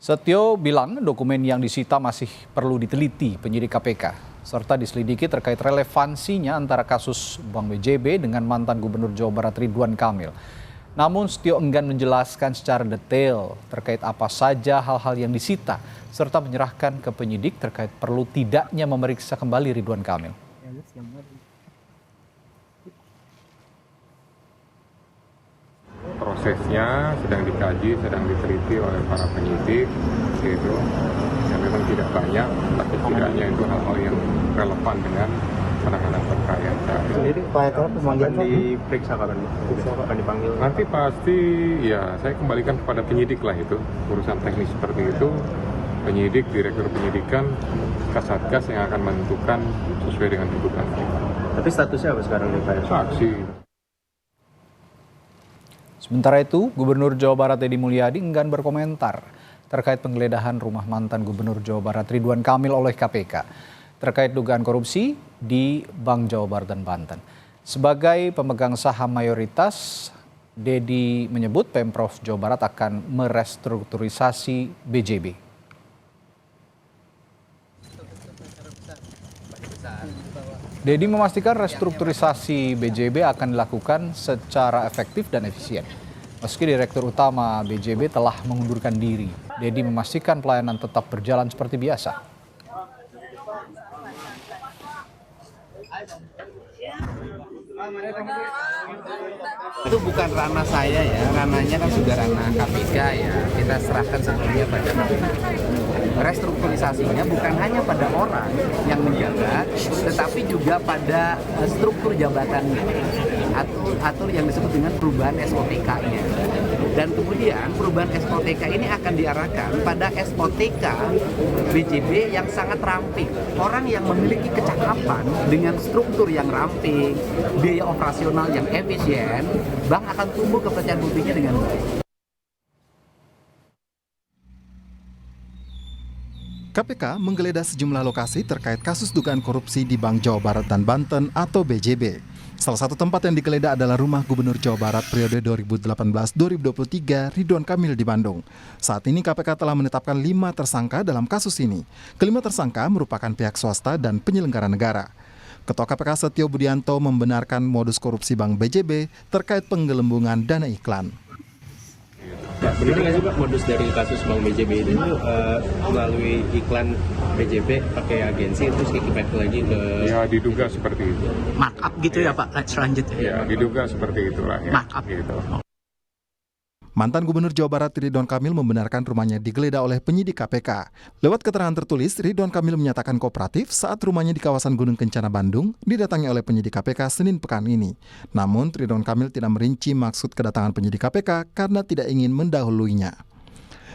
Setio bilang dokumen yang disita masih perlu diteliti penyidik KPK, serta diselidiki terkait relevansinya antara kasus Bank BJB dengan mantan Gubernur Jawa Barat Ridwan Kamil. Namun Setio enggan menjelaskan secara detail terkait apa saja hal-hal yang disita, serta menyerahkan ke penyidik terkait perlu tidaknya memeriksa kembali Ridwan Kamil. Prosesnya sedang dikaji, sedang diteliti oleh para penyidik, gitu. Ya memang tidak banyak, tapi setidaknya itu hal-hal yang relevan dengan penanganan perkara. Sendiri Pak Eko pemanggilan Diperiksa kapan? Akan dipanggil? Nanti pasti ya saya kembalikan kepada penyidik lah itu. Urusan teknis seperti itu, penyidik, direktur penyidikan, Kasatgas yang akan menentukan sesuai dengan tuntutan kita. Tapi statusnya apa sekarang nih Pak Eko? Saksi. Sementara itu, Gubernur Jawa Barat Deddy Mulyadi enggan berkomentar terkait penggeledahan rumah mantan Gubernur Jawa Barat Ridwan Kamil oleh KPK terkait dugaan korupsi di Bank Jawa Barat dan Banten. Sebagai pemegang saham mayoritas, Deddy menyebut Pemprov Jawa Barat akan merestrukturisasi BJB. Deddy memastikan restrukturisasi BJB akan dilakukan secara efektif dan efisien. Meski Direktur Utama BJB telah mengundurkan diri, Deddy memastikan pelayanan tetap berjalan seperti biasa. Itu bukan ranah saya ya, ranahnya kan sudah ranah KPK ya. Kita serahkan sepenuhnya pada KPK. Restrukturisasinya bukan hanya pada orang yang menjabat, tetapi juga pada struktur jabatannya, atau yang disebut dengan perubahan SOTK-nya. Dan kemudian perubahan SOTK ini akan diarahkan pada SOTK BJB yang sangat ramping. Orang yang memiliki kecakapan dengan struktur yang ramping, biaya operasional yang efisien, bank akan tumbuh kepercayaan publiknya dengan baik. KPK menggeledah sejumlah lokasi terkait kasus dugaan korupsi di Bank Jawa Barat dan Banten atau BJB. Salah satu tempat yang digeledah adalah rumah Gubernur Jawa Barat periode 2018-2023 Ridwan Kamil di Bandung. Saat ini KPK telah menetapkan 5 tersangka dalam kasus ini. Kelima tersangka merupakan pihak swasta dan penyelenggara negara. Ketua KPK Setio Budianto membenarkan modus korupsi Bank BJB terkait penggelembungan dana iklan. Benar nggak sih Pak modus dari kasus Bank BJB ini melalui iklan BJB pakai agensi terus kickback lagi ke... Ya diduga seperti itu. Markup gitu ya Pak, selanjutnya. Ya diduga seperti itulah ya. Markup. Gitu. Mantan Gubernur Jawa Barat Ridwan Kamil membenarkan rumahnya digeledah oleh penyidik KPK. Lewat keterangan tertulis, Ridwan Kamil menyatakan kooperatif saat rumahnya di kawasan Gunung Kencana, Bandung, didatangi oleh penyidik KPK Senin pekan ini. Namun, Ridwan Kamil tidak merinci maksud kedatangan penyidik KPK karena tidak ingin mendahuluinya.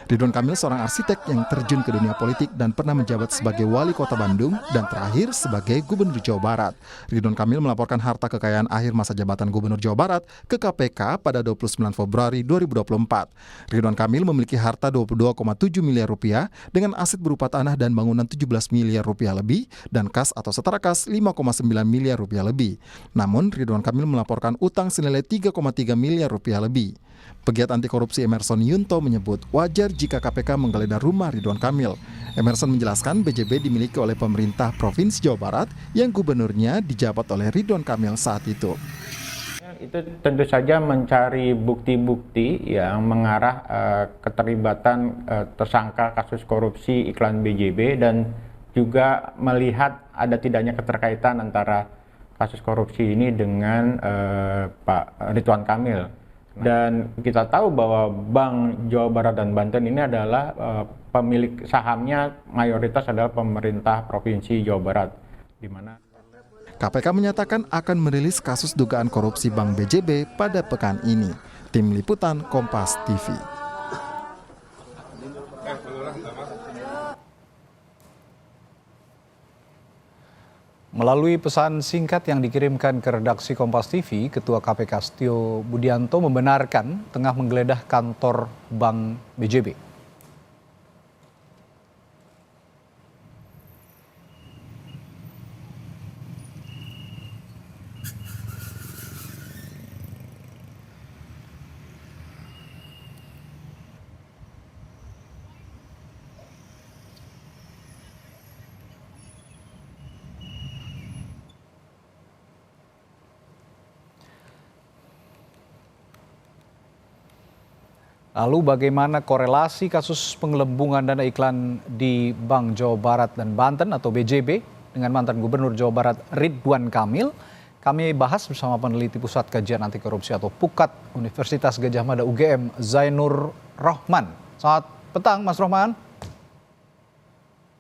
Ridwan Kamil seorang arsitek yang terjun ke dunia politik dan pernah menjabat sebagai wali kota Bandung dan terakhir sebagai Gubernur Jawa Barat. Ridwan Kamil melaporkan harta kekayaan akhir masa jabatan Gubernur Jawa Barat ke KPK pada 29 Februari 2024. Ridwan Kamil memiliki harta 22,7 miliar rupiah dengan aset berupa tanah dan bangunan 17 miliar rupiah lebih dan kas atau setara kas 5,9 miliar rupiah lebih. Namun Ridwan Kamil melaporkan utang senilai 3,3 miliar rupiah lebih. Pegiat anti korupsi Emerson Yunto menyebut wajar jika KPK menggeledah rumah Ridwan Kamil. Emerson menjelaskan BJB dimiliki oleh pemerintah Provinsi Jawa Barat yang gubernurnya dijabat oleh Ridwan Kamil saat itu. Itu tentu saja mencari bukti-bukti yang mengarah keterlibatan tersangka kasus korupsi iklan BJB dan juga melihat ada tidaknya keterkaitan antara kasus korupsi ini dengan Pak Ridwan Kamil. Dan kita tahu bahwa Bank Jawa Barat dan Banten ini adalah pemilik sahamnya mayoritas adalah pemerintah Provinsi Jawa Barat, di mana KPK menyatakan akan merilis kasus dugaan korupsi Bank BJB pada pekan ini. Tim Liputan Kompas TV. Melalui pesan singkat yang dikirimkan ke redaksi Kompas TV, Ketua KPK Setio Budianto membenarkan tengah menggeledah kantor Bank BJB. Lalu bagaimana korelasi kasus penggelembungan dana iklan di Bank Jawa Barat dan Banten atau BJB dengan mantan Gubernur Jawa Barat Ridwan Kamil? Kami bahas bersama peneliti Pusat Kajian Anti Korupsi atau PUKAT Universitas Gadjah Mada UGM, Zainur Rohman. Selamat petang, Mas Rohman.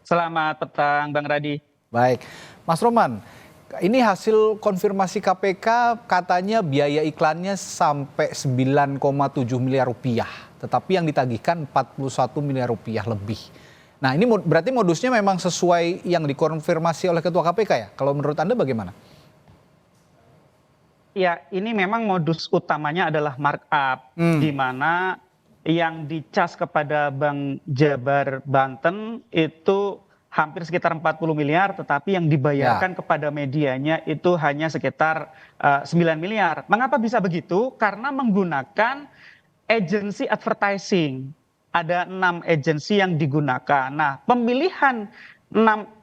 Selamat petang, Bang Radi. Baik, Mas Rohman. Ini hasil konfirmasi KPK, katanya biaya iklannya sampai 9,7 miliar rupiah. Tetapi yang ditagihkan 41 miliar rupiah lebih. Nah ini berarti modusnya memang sesuai yang dikonfirmasi oleh Ketua KPK ya? Kalau menurut Anda bagaimana? Ya, ini memang modus utamanya adalah markup, di mana yang dicas kepada Bank Jabar Banten itu hampir sekitar 40 miliar, tetapi yang dibayarkan kepada medianya itu hanya sekitar 9 miliar. Mengapa bisa begitu? Karena menggunakan agency advertising. Ada 6 agensi yang digunakan. Nah, pemilihan 6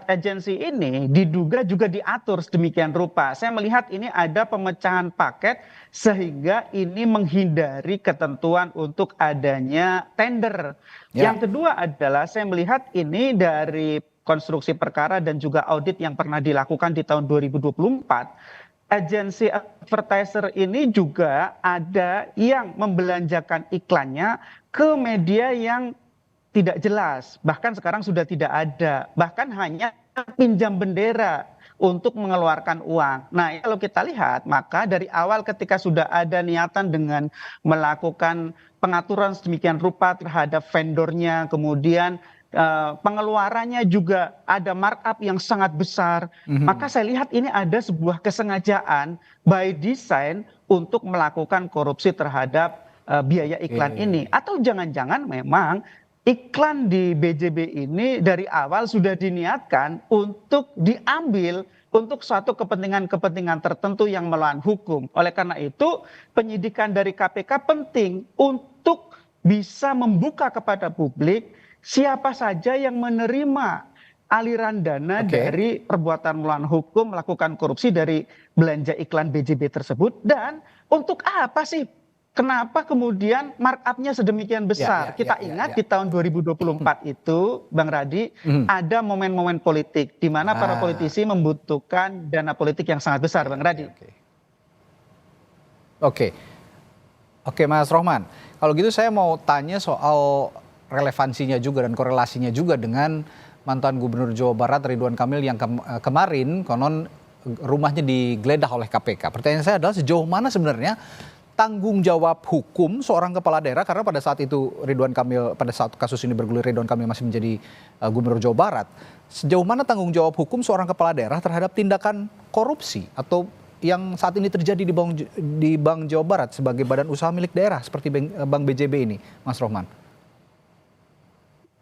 agensi ini diduga juga diatur sedemikian rupa. Saya melihat ini ada pemecahan paket sehingga ini menghindari ketentuan untuk adanya tender. Yang kedua adalah saya melihat ini dari konstruksi perkara dan juga audit yang pernah dilakukan di tahun 2024. Agensi advertiser ini juga ada yang membelanjakan iklannya ke media yang tidak jelas, bahkan sekarang sudah tidak ada, bahkan hanya pinjam bendera untuk mengeluarkan uang. Nah, kalau kita lihat, maka dari awal ketika sudah ada niatan dengan melakukan pengaturan sedemikian rupa terhadap vendornya, kemudian pengeluarannya juga ada markup yang sangat besar, maka saya lihat ini ada sebuah kesengajaan by design untuk melakukan korupsi terhadap biaya iklan ini. Atau jangan-jangan memang iklan di BJB ini dari awal sudah diniatkan untuk diambil untuk suatu kepentingan-kepentingan tertentu yang melawan hukum. Oleh karena itu, penyidikan dari KPK penting untuk bisa membuka kepada publik siapa saja yang menerima aliran dana dari perbuatan melawan hukum, melakukan korupsi dari belanja iklan BJB tersebut, dan untuk apa sih? Kenapa kemudian markupnya sedemikian besar? Kita ingat di tahun 2024 itu, Bang Radi, ada momen-momen politik di mana para politisi membutuhkan dana politik yang sangat besar, Bang Radi. Oke, Mas Rohman. Kalau gitu saya mau tanya soal relevansinya juga dan korelasinya juga dengan mantan Gubernur Jawa Barat Ridwan Kamil yang kemarin konon rumahnya digeledah oleh KPK. Pertanyaan saya adalah sejauh mana sebenarnya tanggung jawab hukum seorang kepala daerah, karena pada saat itu Ridwan Kamil, pada saat kasus ini bergulir Ridwan Kamil masih menjadi Gubernur Jawa Barat. Sejauh mana tanggung jawab hukum seorang kepala daerah terhadap tindakan korupsi atau yang saat ini terjadi di Bank Jawa Barat sebagai badan usaha milik daerah seperti Bank BJB ini, Mas Rohman?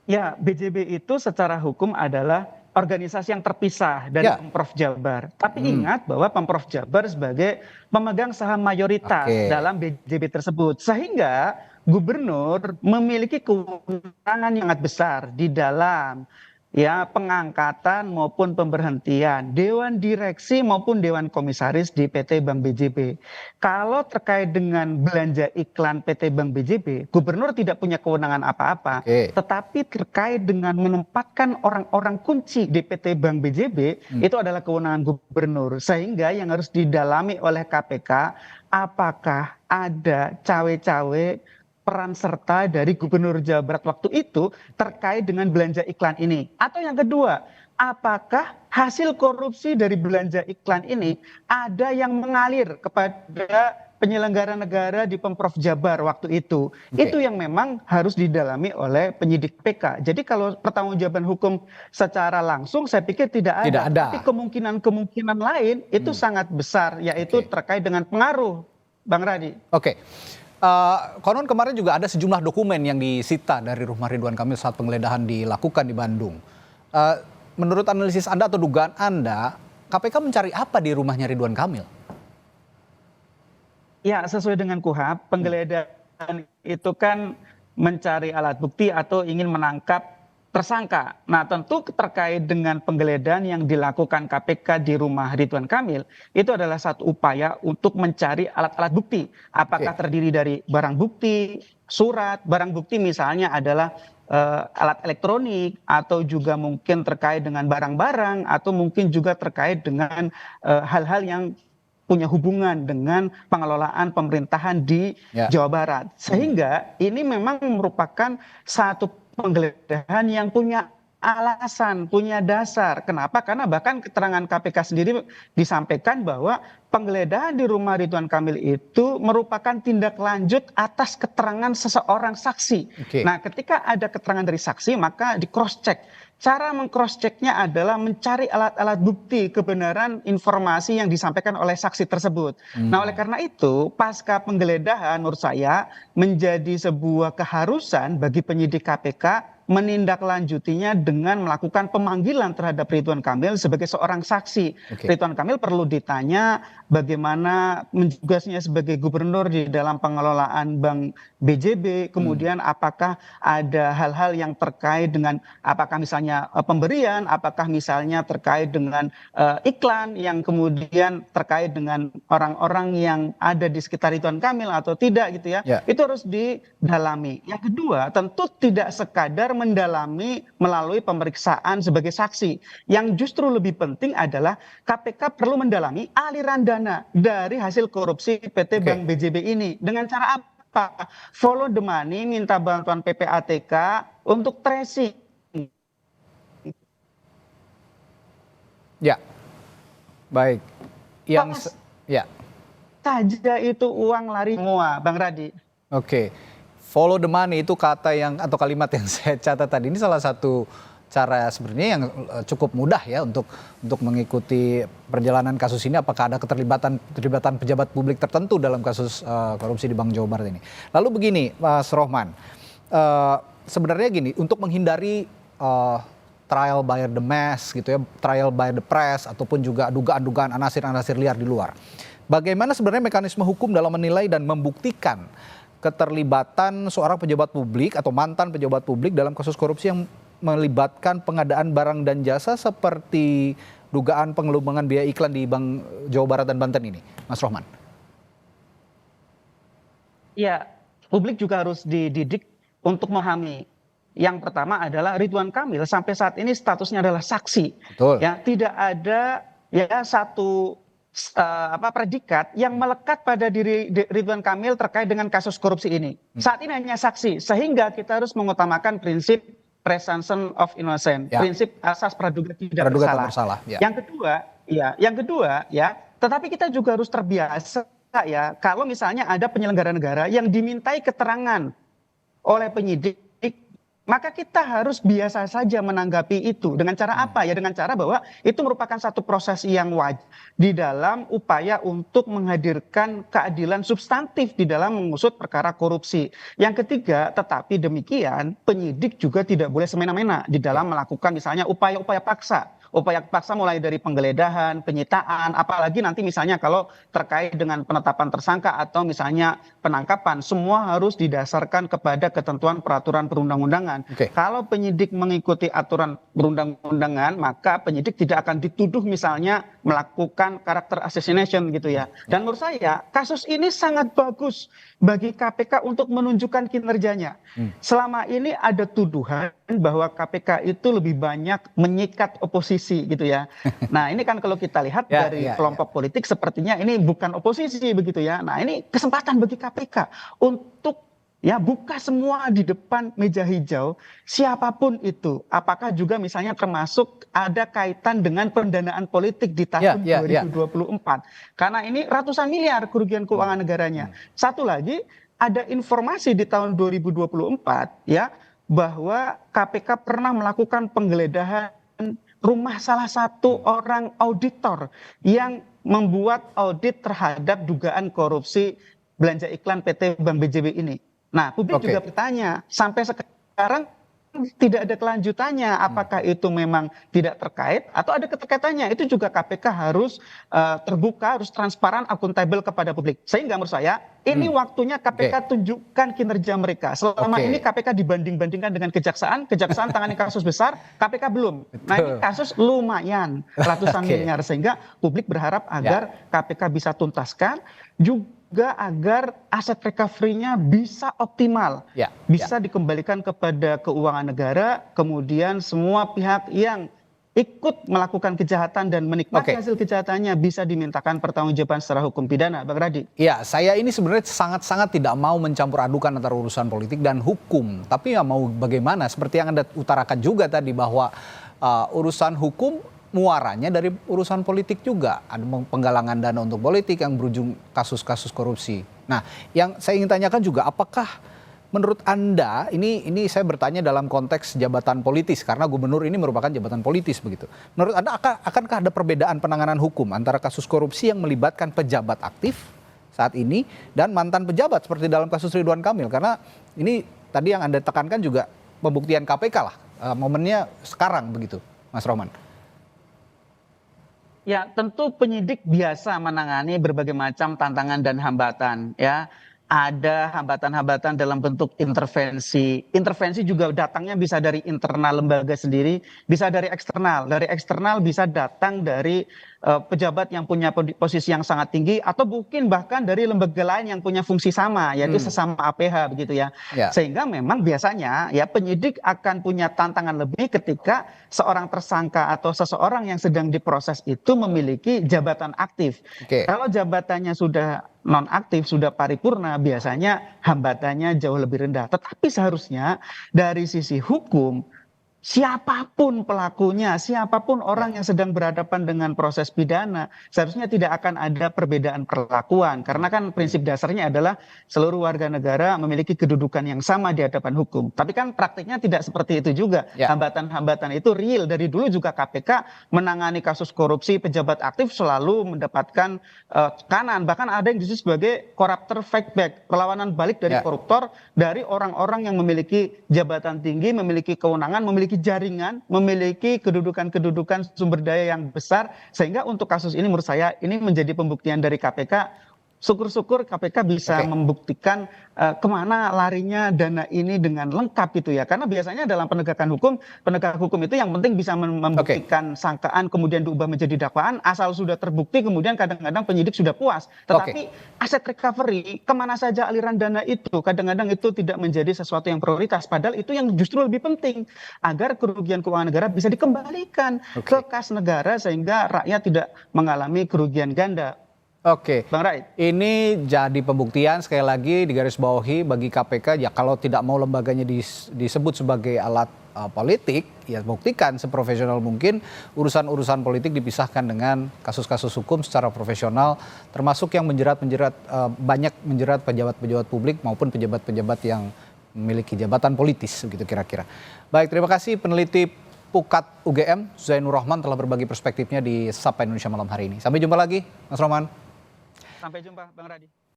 Ya, BJB itu secara hukum adalah organisasi yang terpisah dari Pemprov Jabar. Tapi ingat bahwa Pemprov Jabar sebagai pemegang saham mayoritas dalam BJB tersebut. Sehingga gubernur memiliki kewenangan yang sangat besar di dalam pengangkatan maupun pemberhentian dewan direksi maupun dewan komisaris di PT Bank BJB. Kalau terkait dengan belanja iklan PT Bank BJB, gubernur tidak punya kewenangan apa-apa, tetapi terkait dengan menempatkan orang-orang kunci di PT Bank BJB itu adalah kewenangan gubernur. Sehingga yang harus didalami oleh KPK, apakah ada cawe-cawe peran serta dari Gubernur Jawa Barat waktu itu terkait dengan belanja iklan ini. Atau yang kedua, apakah hasil korupsi dari belanja iklan ini ada yang mengalir kepada penyelenggara negara di Pemprov Jabar waktu itu. Itu yang memang harus didalami oleh penyidik PK. Jadi kalau pertanggungjawaban hukum secara langsung saya pikir tidak ada. Tapi kemungkinan lain itu sangat besar, yaitu terkait dengan pengaruh, Bang Radi. Konon kemarin juga ada sejumlah dokumen yang disita dari rumah Ridwan Kamil saat penggeledahan dilakukan di Bandung. Menurut analisis Anda atau dugaan Anda, KPK mencari apa di rumahnya Ridwan Kamil? Ya, sesuai dengan KUHP, penggeledahan itu kan mencari alat bukti atau ingin menangkap tersangka. Nah, tentu terkait dengan penggeledahan yang dilakukan KPK di rumah Ridwan Kamil, itu adalah satu upaya untuk mencari alat-alat bukti. Apakah terdiri dari barang bukti, surat, barang bukti misalnya adalah alat elektronik, atau juga mungkin terkait dengan barang-barang, atau mungkin juga terkait dengan hal-hal yang punya hubungan dengan pengelolaan pemerintahan di Jawa Barat. Sehingga ini memang merupakan satu penggeledahan yang punya alasan, punya dasar. Kenapa? Karena bahkan keterangan KPK sendiri disampaikan bahwa penggeledahan di rumah Ridwan Kamil itu merupakan tindak lanjut atas keterangan seseorang saksi. Nah, ketika ada keterangan dari saksi, maka di cross check. Cara meng-cross checknya adalah mencari alat-alat bukti kebenaran informasi yang disampaikan oleh saksi tersebut. Nah, oleh karena itu, pasca penggeledahan menurut saya menjadi sebuah keharusan bagi penyidik KPK menindaklanjutinya dengan melakukan pemanggilan terhadap Ridwan Kamil sebagai seorang saksi. Ridwan Kamil perlu ditanya bagaimana tugasnya sebagai gubernur di dalam pengelolaan Bank BJB, kemudian apakah ada hal-hal yang terkait dengan apakah misalnya pemberian, apakah misalnya terkait dengan iklan yang kemudian terkait dengan orang-orang yang ada di sekitar Ridwan Kamil atau tidak gitu ya. Itu harus didalami. Yang kedua, tentu tidak sekadar mendalami melalui pemeriksaan sebagai saksi. Yang justru lebih penting adalah KPK perlu mendalami aliran dana dari hasil korupsi PT Bank BJB ini. Dengan cara apa? Follow the money, minta bantuan PPATK untuk tracing. Ya, baik. Yang saja itu uang lari semua, Bang Radi. Follow the money itu kata yang atau kalimat yang saya catat tadi. Ini salah satu cara sebenarnya yang cukup mudah ya untuk mengikuti perjalanan kasus ini. Apakah ada keterlibatan pejabat publik tertentu dalam kasus korupsi di Bank Jawa Barat ini? Lalu begini, Mas Rohman, sebenarnya gini, untuk menghindari trial by the mass gitu ya, trial by the press ataupun juga dugaan-dugaan anasir-anasir liar di luar. Bagaimana sebenarnya mekanisme hukum dalam menilai dan membuktikan keterlibatan seorang pejabat publik atau mantan pejabat publik dalam kasus korupsi yang melibatkan pengadaan barang dan jasa seperti dugaan pengelubungan biaya iklan di Bank Jawa Barat dan Banten ini, Mas Rohman? Ya, publik juga harus dididik untuk memahami. Yang pertama adalah Ridwan Kamil sampai saat ini statusnya adalah saksi. Ya, tidak ada ya satu predikat yang melekat pada diri Ridwan Kamil terkait dengan kasus korupsi ini. Saat ini hanya saksi, sehingga kita harus mengutamakan prinsip presumption of innocence, prinsip asas praduga tidak bersalah. Yang kedua, tetapi kita juga harus terbiasa ya, kalau misalnya ada penyelenggara negara yang dimintai keterangan oleh penyidik, maka kita harus biasa saja menanggapi itu. Dengan cara apa? Ya dengan cara bahwa itu merupakan satu proses yang wajib di dalam upaya untuk menghadirkan keadilan substantif di dalam mengusut perkara korupsi. Yang ketiga, tetapi demikian penyidik juga tidak boleh semena-mena di dalam melakukan misalnya upaya-upaya paksa. Upaya paksa mulai dari penggeledahan, penyitaan, apalagi nanti misalnya kalau terkait dengan penetapan tersangka atau misalnya penangkapan, semua harus didasarkan kepada ketentuan peraturan perundang-undangan. Kalau penyidik mengikuti aturan perundang-undangan, maka penyidik tidak akan dituduh misalnya melakukan karakter assassination gitu ya. Dan menurut saya kasus ini sangat bagus bagi KPK untuk menunjukkan kinerjanya. Selama ini ada tuduhan bahwa KPK itu lebih banyak menyikat oposisi gitu ya. Nah ini kan kalau kita lihat dari kelompok politik sepertinya ini bukan oposisi begitu ya. Nah ini kesempatan bagi KPK untuk ya buka semua di depan meja hijau siapapun itu. Apakah juga misalnya termasuk ada kaitan dengan pendanaan politik di tahun 2024. Karena ini ratusan miliar kerugian keuangan negaranya. Satu lagi ada informasi di tahun 2024 ya bahwa KPK pernah melakukan penggeledahan rumah salah satu orang auditor yang membuat audit terhadap dugaan korupsi belanja iklan PT Bank BJB ini. Nah, publik juga bertanya, sampai sekarang tidak ada kelanjutannya. Apakah itu memang tidak terkait atau ada keterkaitannya? Itu juga KPK harus terbuka, harus transparan, akuntabel kepada publik. Sehingga menurut saya ini waktunya KPK tunjukkan kinerja mereka. Selama ini KPK dibanding-bandingkan dengan kejaksaan tangani kasus besar, KPK belum. Nah ini kasus lumayan ratusan miliar, sehingga publik berharap agar KPK bisa tuntaskan, juga agar aset recovery-nya bisa optimal, bisa dikembalikan kepada keuangan negara, kemudian semua pihak yang ikut melakukan kejahatan dan menikmati hasil kejahatannya bisa dimintakan pertanggungjawaban secara hukum pidana, Bang Radi. Ya, saya ini sebenarnya sangat-sangat tidak mau mencampur adukan antara urusan politik dan hukum. Tapi ya mau bagaimana, seperti yang Anda utarakan juga tadi bahwa urusan hukum muaranya dari urusan politik juga. Ada penggalangan dana untuk politik yang berujung kasus-kasus korupsi. Nah, yang saya ingin tanyakan juga, apakah menurut Anda, ini saya bertanya dalam konteks jabatan politis, karena gubernur ini merupakan jabatan politis begitu. Menurut Anda, akankah ada perbedaan penanganan hukum antara kasus korupsi yang melibatkan pejabat aktif saat ini dan mantan pejabat seperti dalam kasus Ridwan Kamil? Karena ini tadi yang Anda tekankan juga pembuktian KPK lah, momennya sekarang begitu, Mas Roman. Ya, tentu penyidik biasa menangani berbagai macam tantangan dan hambatan, ya. Ada hambatan-hambatan dalam bentuk intervensi. Intervensi juga datangnya bisa dari internal lembaga sendiri, bisa dari eksternal. Dari eksternal bisa datang dari pejabat yang punya posisi yang sangat tinggi, atau mungkin bahkan dari lembaga lain yang punya fungsi sama, yaitu sesama APH begitu ya. Sehingga memang biasanya ya penyidik akan punya tantangan lebih ketika seorang tersangka atau seseorang yang sedang diproses itu memiliki jabatan aktif. Kalau jabatannya sudah nonaktif, sudah paripurna, biasanya hambatannya jauh lebih rendah. Tetapi seharusnya dari sisi hukum, siapapun pelakunya, siapapun orang yang sedang berhadapan dengan proses pidana, seharusnya tidak akan ada perbedaan perlakuan. Karena kan prinsip dasarnya adalah seluruh warga negara memiliki kedudukan yang sama di hadapan hukum. Tapi kan praktiknya tidak seperti itu juga. Hambatan-hambatan itu real. Dari dulu juga KPK menangani kasus korupsi pejabat aktif selalu mendapatkan tekanan. Bahkan ada yang disebut sebagai corruptor fight back, perlawanan balik dari koruptor, dari orang-orang yang memiliki jabatan tinggi, memiliki kewenangan, memiliki jaringan, memiliki kedudukan-kedudukan sumber daya yang besar, sehingga untuk kasus ini menurut saya ini menjadi pembuktian dari KPK. Syukur-syukur KPK bisa membuktikan kemana larinya dana ini dengan lengkap gitu ya. Karena biasanya dalam penegakan hukum, penegak hukum itu yang penting bisa membuktikan sangkaan kemudian diubah menjadi dakwaan, asal sudah terbukti kemudian kadang-kadang penyidik sudah puas. Tetapi aset recovery, kemana saja aliran dana itu, kadang-kadang itu tidak menjadi sesuatu yang prioritas. Padahal itu yang justru lebih penting, agar kerugian keuangan negara bisa dikembalikan ke kas negara sehingga rakyat tidak mengalami kerugian ganda. Bang Rai. Ini jadi pembuktian sekali lagi digarisbawahi bagi KPK, ya kalau tidak mau lembaganya disebut sebagai alat politik, ya buktikan seprofesional mungkin urusan-urusan politik dipisahkan dengan kasus-kasus hukum secara profesional, termasuk yang banyak menjerat pejabat-pejabat publik maupun pejabat-pejabat yang memiliki jabatan politis, begitu kira-kira. Baik, terima kasih peneliti Pukat UGM Zainur Rahman telah berbagi perspektifnya di Sapa Indonesia malam hari ini. Sampai jumpa lagi, Mas Roman. Sampai jumpa, Bang Radi.